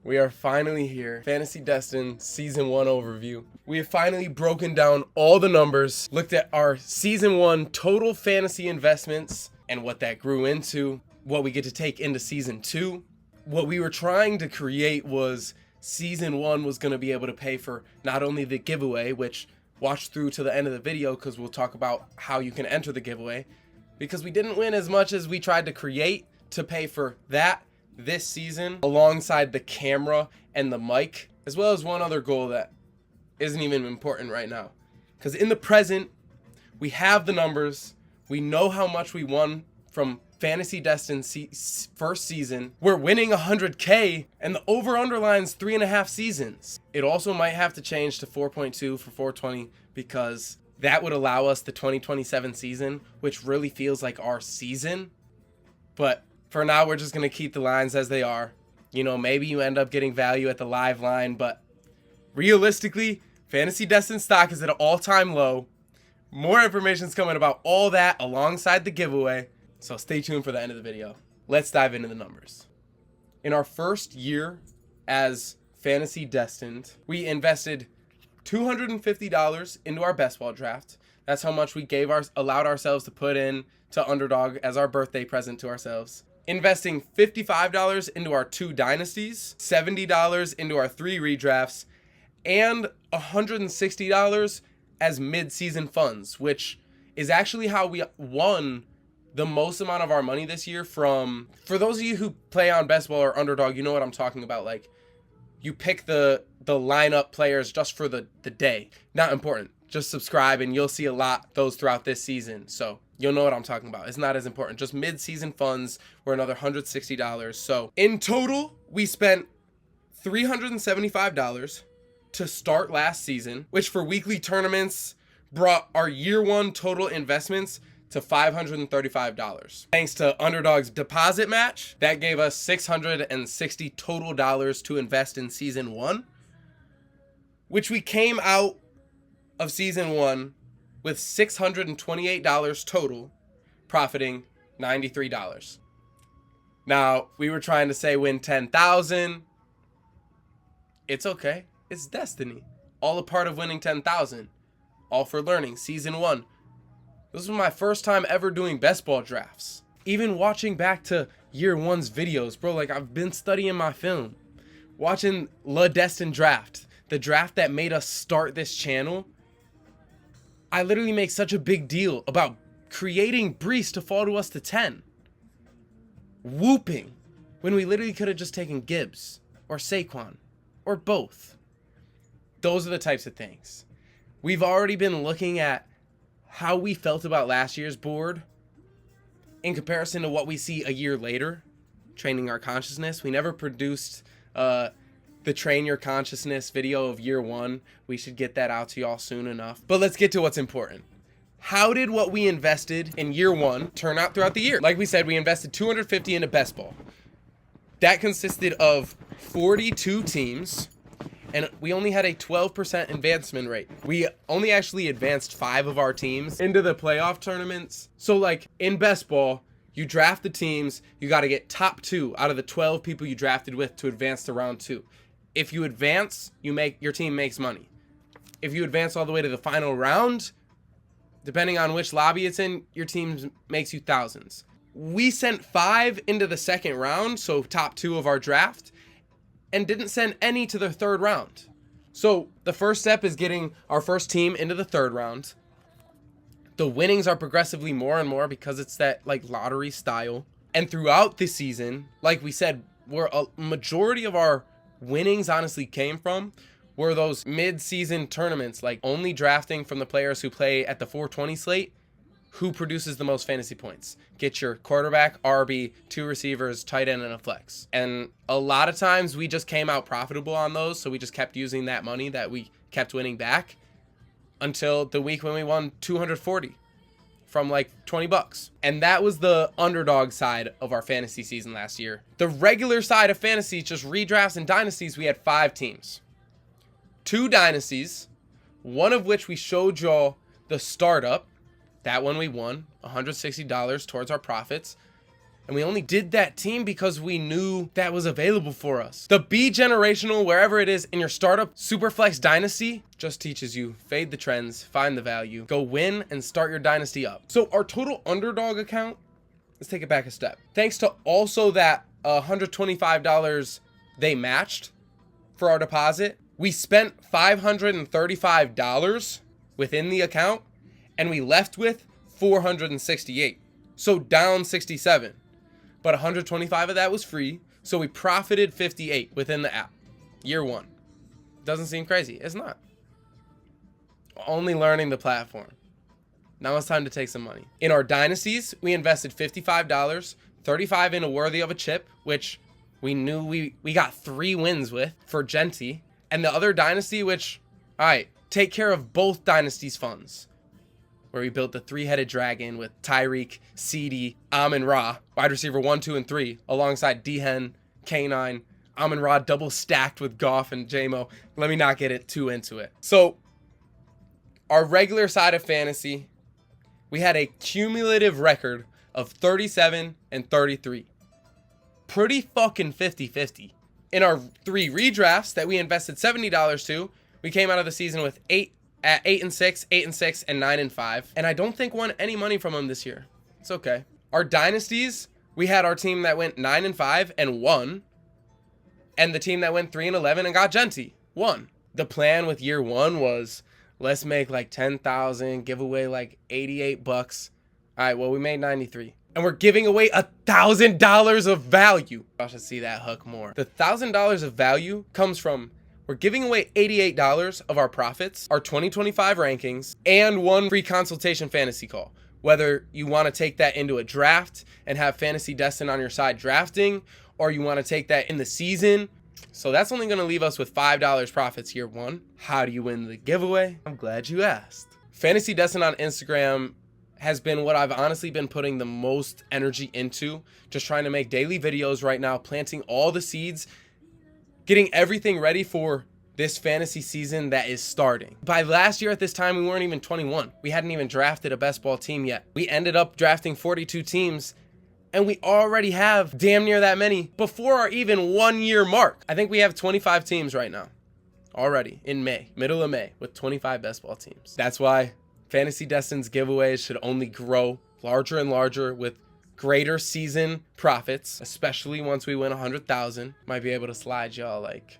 We are finally here. Fantasy Destined Season 1 overview. We have finally broken down all the numbers, looked at our Season 1 total fantasy investments and what that grew into, what we get to take into Season 2. What we were trying to create was Season 1 was going to be able to pay for not only the giveaway, which watch through to the end of the video because we'll talk about how you can enter the giveaway, because we didn't win as much as we tried to create to pay for that this season, alongside the camera and the mic, as well as one other goal that isn't even important right now. Because in the present, we have the numbers, we know how much we won from Fantasy Destined first season. We're winning 100K, and the over-under line's 3.5 seasons. It also might have to change to 4.2 for 420, because that would allow us the 2027 season, which really feels like our season. But for now, we're just going to keep the lines as they are. You know, maybe you end up getting value at the live line, but realistically, Fantasy Destined stock is at an all-time low. More information is coming about all that alongside the giveaway, so stay tuned for the end of the video. Let's dive into the numbers. In our first year as Fantasy Destined, we invested $250 into our best ball draft. That's how much we allowed ourselves to put in to Underdog as our birthday present to ourselves. Investing $55 into our 2 dynasties, $70 into our 3 redrafts, and $160 as mid-season funds, which is actually how we won the most amount of our money this year from, for those of you who play on best ball or Underdog, you know what I'm talking about. Like, you pick the lineup players just for the day. Not important. Just subscribe and you'll see a lot those throughout this season. So you'll know what I'm talking about. It's not as important. Just mid-season funds were another $160. So in total, we spent $375 to start last season, which for weekly tournaments brought our year 1 total investments to $535. Thanks to Underdog's deposit match, that gave us $660 total dollars to invest in season 1, which we came out of season 1 with $628 total, profiting $93. Now, we were trying to say win 10,000. It's okay. It's destiny. All a part of winning 10,000. All for learning. Season 1. This was my first time ever doing best ball drafts. Even watching back to year 1's videos, bro, like I've been studying my film. Watching Le Destined draft, the draft that made us start this channel. I literally make such a big deal about creating Brees to fall to us to 10. Whooping. When we literally could have just taken Gibbs or Saquon or both. Those are the types of things. We've already been looking at how we felt about last year's board in comparison to what we see a year later, training our consciousness. We never produced the Train Your Consciousness video of year 1. We should get that out to y'all soon enough. But let's get to what's important. How did what we invested in year 1 turn out throughout the year? Like we said, we invested $250 into best ball. That consisted of 42 teams, and we only had a 12% advancement rate. We only actually advanced 5 of our teams into the playoff tournaments. So like in best ball, you draft the teams, you got to get top 2 out of the 12 people you drafted with to advance to round 2. If you advance, your team makes money. If you advance all the way to the final round, depending on which lobby it's in, your team makes you thousands. We sent 5 into the second round, so top 2 of our draft, and didn't send any to the third round. So the first step is getting our first team into the third round. The winnings are progressively more and more because it's that like lottery style. And throughout the season, like we said, where a majority of our winnings honestly came from were those mid-season tournaments, like only drafting from the players who play at the 420 slate, who produces the most fantasy points. Get your quarterback, RB, 2 receivers, tight end, and a flex. And a lot of times we just came out profitable on those, so we just kept using that money that we kept winning back until the week when we won 240 from like 20 bucks. And that was the Underdog side of our fantasy season last year. The regular side of fantasy, just redrafts and dynasties, we had 5 teams. 2 dynasties, one of which we showed y'all the startup. That one we won $160 towards our profits. And we only did that team because we knew that was available for us. The B generational, wherever it is in your startup Superflex dynasty, just teaches you fade the trends, find the value, go win and start your dynasty up. So our total underdog account, let's take it back a step. Thanks to also that $125 they matched for our deposit, we spent $535 within the account and we left with $468. So down 67. But 125 of that was free, so we profited 58 within the app. Year one. Doesn't seem crazy. It's not. Only learning the platform. Now it's time to take some money. In our dynasties, we invested $55, 35 in a worthy of a chip, which we knew we got 3 wins with for Genty. And the other dynasty, which, all right, take care of both dynasties' funds, where we built the 3-headed dragon with Tyreek, CD, Amon-Ra, wide receiver 1, 2, and 3, alongside D-Hen, K9, Amon-Ra double stacked with Goff and JMO. Let me not get it too into it. So our regular side of fantasy, we had a cumulative record of 37 and 33. Pretty fucking 50-50. In our 3 redrafts that we invested $70 to, we came out of the season with 8 and 6, 8 and 6, and 9 and 5. And I don't think won any money from them this year. It's okay. Our dynasties, we had our team that went 9 and 5 and won. And the team that went 3 and 11 and got Genty won. The plan with year one was, let's make like 10,000, give away like $88. All right, well, we made 93. And we're giving away $1,000 of value. I should see that hook more. The $1,000 of value comes from, we're giving away $88 of our profits, our 2025 rankings, and 1 free consultation fantasy call. Whether you want to take that into a draft and have Fantasy Destined on your side drafting, or you want to take that in the season. So that's only going to leave us with $5 profits year one. How do you win the giveaway? I'm glad you asked. Fantasy Destined on Instagram has been what I've honestly been putting the most energy into. Just trying to make daily videos right now, planting all the seeds, getting everything ready for this fantasy season that is starting. By last year at this time, we weren't even 21. We hadn't even drafted a best ball team yet. We ended up drafting 42 teams, and we already have damn near that many before our even 1 year mark. I think we have 25 teams right now already in May, middle of May, with 25 best ball teams. That's why Fantasy Destined's giveaways should only grow larger and larger with greater season profits, especially once we win 100,000. Might be able to slide y'all like,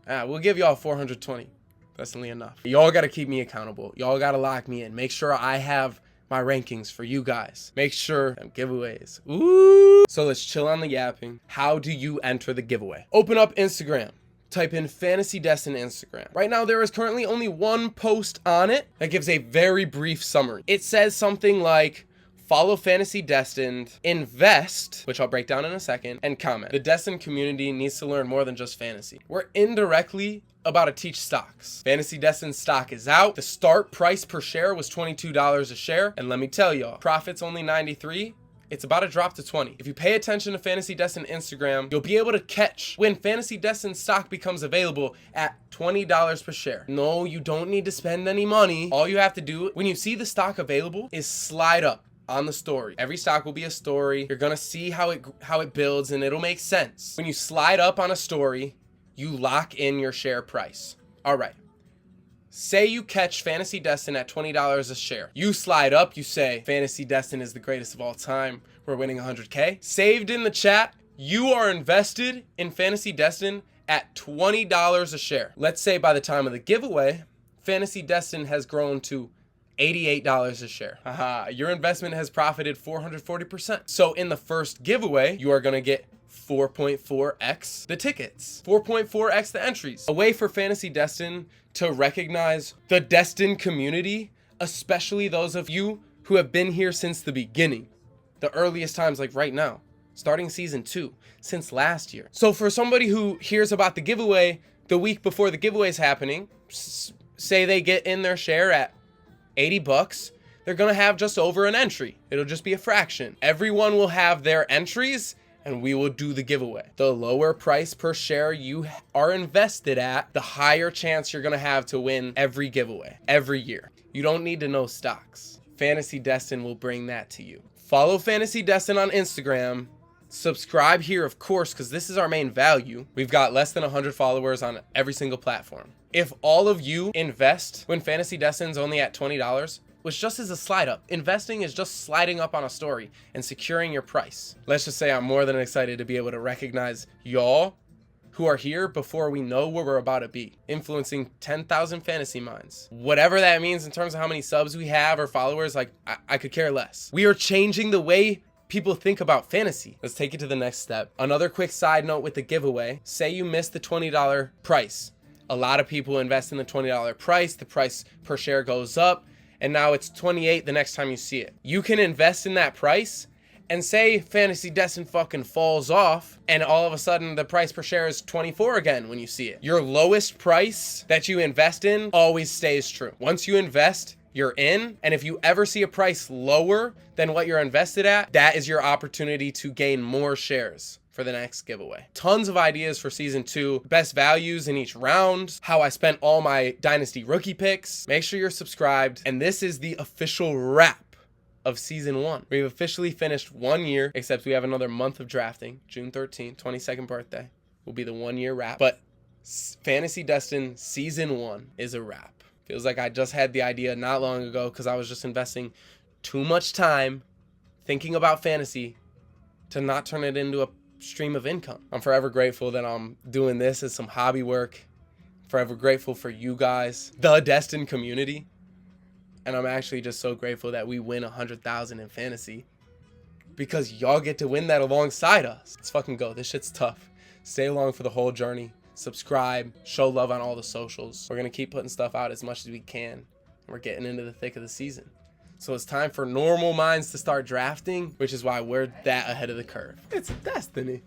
we'll give y'all 420. That's only enough. Y'all got to keep me accountable. Y'all got to lock me in. Make sure I have my rankings for you guys. Make sure them giveaways. Ooh. So let's chill on the yapping. How do you enter the giveaway? Open up Instagram. Type in Fantasy Destined Instagram. Right now, there is currently only 1 post on it that gives a very brief summary. It says something like, follow Fantasy Destined, invest, which I'll break down in a second, and comment. The Destined community needs to learn more than just fantasy. We're indirectly about to teach stocks. Fantasy Destined stock is out. The start price per share was $22 a share. And let me tell y'all, profit's only 93. It's about to drop to 20. If you pay attention to Fantasy Destined Instagram, you'll be able to catch when Fantasy Destined stock becomes available at $20 per share. No, you don't need to spend any money. All you have to do when you see the stock available is slide up on the story. Every stock will be a story. You're gonna see how it builds, and it'll make sense. When you slide up on a story, you lock in your share price. All right. Say you catch Fantasy Destined at $20 a share. You slide up, you say, Fantasy Destined is the greatest of all time. We're winning 100K. Saved in the chat, you are invested in Fantasy Destined at $20 a share. Let's say by the time of the giveaway, Fantasy Destined has grown to $88 a share. Haha, your investment has profited 440%. So in the first giveaway, you are gonna get 4.4x the tickets, 4.4x the entries. A way for Fantasy Destined to recognize the Destined community, especially those of you who have been here since the beginning, the earliest times, like right now, starting season 2, since last year. So for somebody who hears about the giveaway the week before the giveaway is happening, say they get in their share at $80, they're gonna have just over an entry. It'll just be a fraction. Everyone will have their entries, and we will do the giveaway. The lower price per share you are invested at, the higher chance you're gonna have to win every giveaway, every year. You don't need to know stocks. Fantasy Destined will bring that to you. Follow Fantasy Destined on Instagram. Subscribe here, of course, because this is our main value. We've got less than 100 followers on every single platform. If all of you invest when Fantasy Destined's only at $20, which just is a slide up. Investing is just sliding up on a story and securing your price. Let's just say I'm more than excited to be able to recognize y'all who are here before we know where we're about to be, influencing 10,000 fantasy minds. Whatever that means in terms of how many subs we have or followers, like I could care less. We are changing the way people think about fantasy. Let's take it to the next step. Another quick side note with the giveaway. Say you missed the $20 price. A lot of people invest in the $20 price. The price per share goes up, and now it's $28 the next time you see it. You can invest in that price, and say Fantasy Destined fucking falls off, and all of a sudden the price per share is $24 again when you see it. Your lowest price that you invest in always stays true. Once you invest, you're in, and if you ever see a price lower than what you're invested at, that is your opportunity to gain more shares for the next giveaway. Tons of ideas for season 2, best values in each round, how I spent all my dynasty rookie picks. Make sure you're subscribed, and this is the official wrap of season 1. We've officially finished 1 year, except we have another month of drafting. June 13th, 22nd birthday will be the 1 year wrap, but Fantasy Destined season 1 is a wrap. Feels like I just had the idea not long ago because I was just investing too much time thinking about fantasy to not turn it into a stream of income. I'm forever grateful that I'm doing this as some hobby work. Forever grateful for you guys, the Destined community. And I'm actually just so grateful that we win 100,000 in fantasy because y'all get to win that alongside us. Let's fucking go. This shit's tough. Stay along for the whole journey. Subscribe, show love on all the socials. We're gonna keep putting stuff out as much as we can. We're getting into the thick of the season. So it's time for normal minds to start drafting, which is why we're that ahead of the curve. It's destiny.